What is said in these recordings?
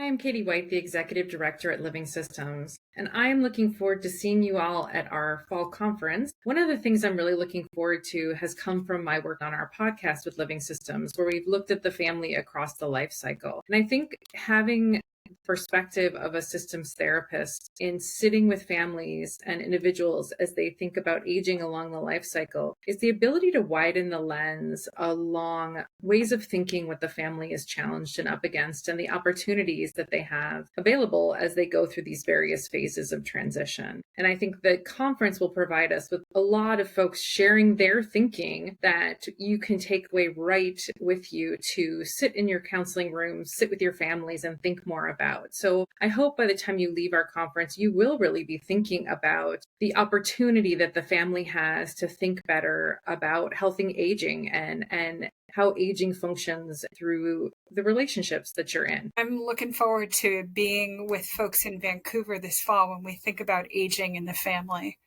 I'm Katie White, the Executive Director at Living Systems, and I am looking forward to seeing you all at our fall conference. One of the things I'm really looking forward to has come from my work on our podcast with Living Systems, where we've looked at the family across the life cycle. And I think having perspective of a systems therapist in sitting with families and individuals as they think about aging along the life cycle is the ability to widen the lens along ways of thinking what the family is challenged and up against and the opportunities that they have available as they go through these various phases of transition. And I think the conference will provide us with a lot of folks sharing their thinking that you can take away right with you to sit in your counseling rooms, sit with your families and think more about. So I hope by the time you leave our conference, you will really be thinking about the opportunity that the family has to think better about healthy aging and how aging functions through the relationships that you're in. I'm looking forward to being with folks in Vancouver this fall when we think about aging in the family.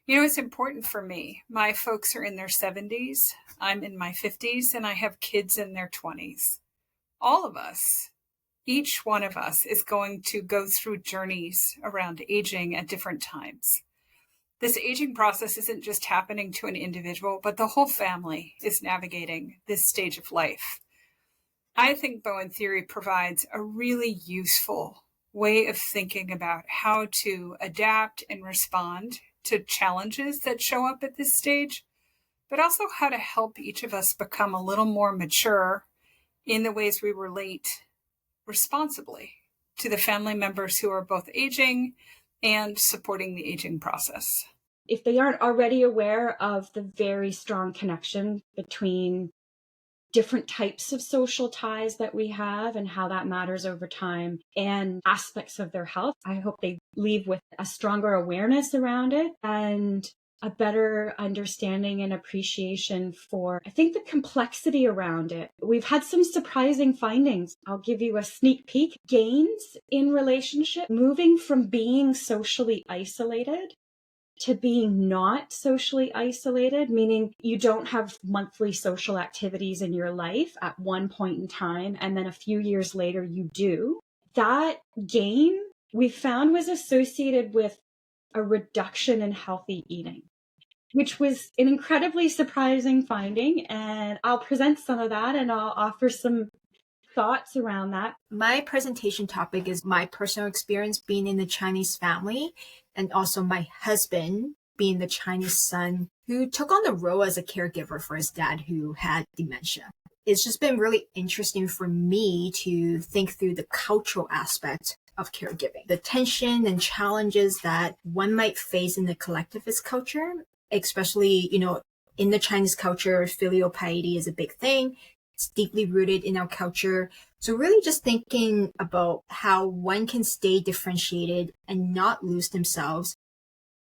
You know, it's important for me. My folks are in their 70s, I'm in my 50s, and I have kids in their 20s. All of us, each one of us is going to go through journeys around aging at different times. This aging process isn't just happening to an individual, but the whole family is navigating this stage of life. I think Bowen theory provides a really useful way of thinking about how to adapt and respond to challenges that show up at this stage, but also how to help each of us become a little more mature in the ways we relate responsibly to the family members who are both aging and supporting the aging process. If they aren't already aware of the very strong connection between different types of social ties that we have and how that matters over time and aspects of their health, I hope they leave with a stronger awareness around it and a better understanding and appreciation for, I think, the complexity around it. We've had some surprising findings. I'll give you a sneak peek. Gains in relationship, moving from being socially isolated to being not socially isolated, meaning you don't have monthly social activities in your life at one point in time, and then a few years later you do. That gain we found was associated with a reduction in healthy eating, which was an incredibly surprising finding. And I'll present some of that and I'll offer some thoughts around that. My presentation topic is my personal experience being in the Chinese family and also my husband being the Chinese son who took on the role as a caregiver for his dad who had dementia. It's just been really interesting for me to think through the cultural aspect of caregiving, the tension and challenges that one might face in the collectivist culture, especially, in the Chinese culture, filial piety is a big thing. It's deeply rooted in our culture. So really just thinking about how one can stay differentiated and not lose themselves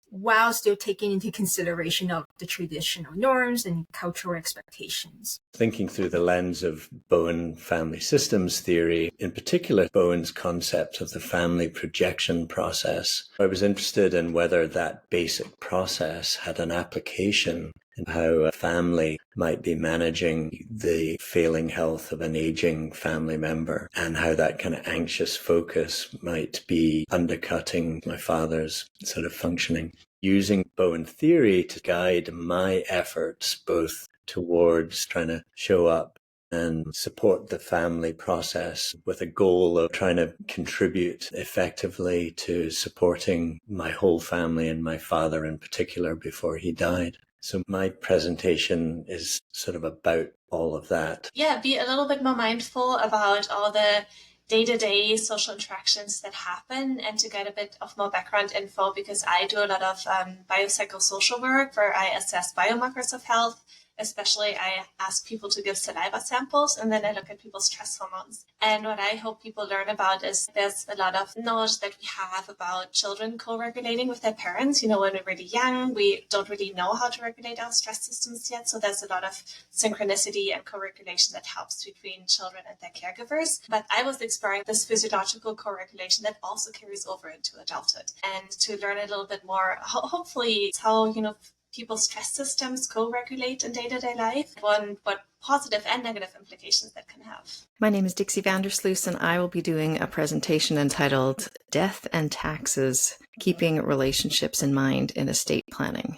while still taking into consideration of the traditional norms and cultural expectations. Thinking through the lens of Bowen family systems theory, in particular Bowen's concept of the family projection process, I was interested in whether that basic process had an application in how a family might be managing the failing health of an aging family member and how that kind of anxious focus might be undercutting my father's sort of functioning. Using Bowen theory to guide my efforts both towards trying to show up and support the family process with a goal of trying to contribute effectively to supporting my whole family and my father in particular before he died. So my presentation is sort of about all of that. Yeah, be a little bit more mindful about all the day-to-day social interactions that happen and to get a bit of more background info because I do a lot of biopsychosocial work where I assess biomarkers of health. Especially, I ask people to give saliva samples and then I look at people's stress hormones. And what I hope people learn about is there's a lot of knowledge that we have about children co-regulating with their parents. When we're really young, we don't really know how to regulate our stress systems yet. So there's a lot of synchronicity and co-regulation that helps between children and their caregivers. But I was exploring this physiological co-regulation that also carries over into adulthood. And to learn a little bit more, hopefully, it's how, people's stress systems co-regulate in day-to-day life, and what positive and negative implications that can have. My name is Dixie Vandersloos, and I will be doing a presentation entitled Death and Taxes, Keeping Relationships in Mind in Estate Planning.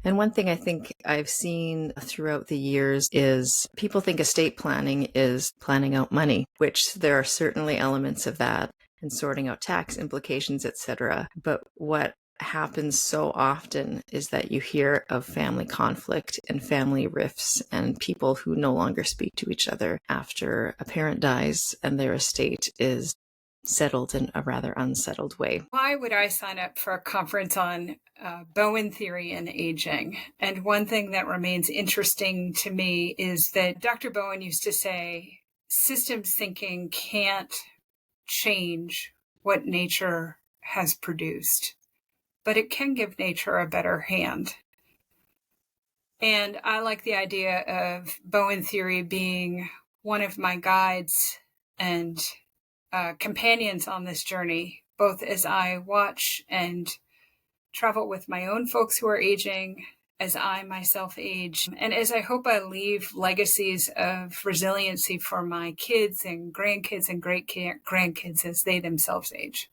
And one thing I think I've seen throughout the years is people think estate planning is planning out money, which there are certainly elements of that and sorting out tax implications, etc. But what happens so often is that you hear of family conflict and family rifts and people who no longer speak to each other after a parent dies and their estate is settled in a rather unsettled way. Why would I sign up for a conference on Bowen theory and aging? And one thing that remains interesting to me is that Dr. Bowen used to say, systems thinking can't change what nature has produced, but it can give nature a better hand. And I like the idea of Bowen theory being one of my guides and companions on this journey, both as I watch and travel with my own folks who are aging, as I myself age, and as I hope I leave legacies of resiliency for my kids and grandkids and great grandkids as they themselves age.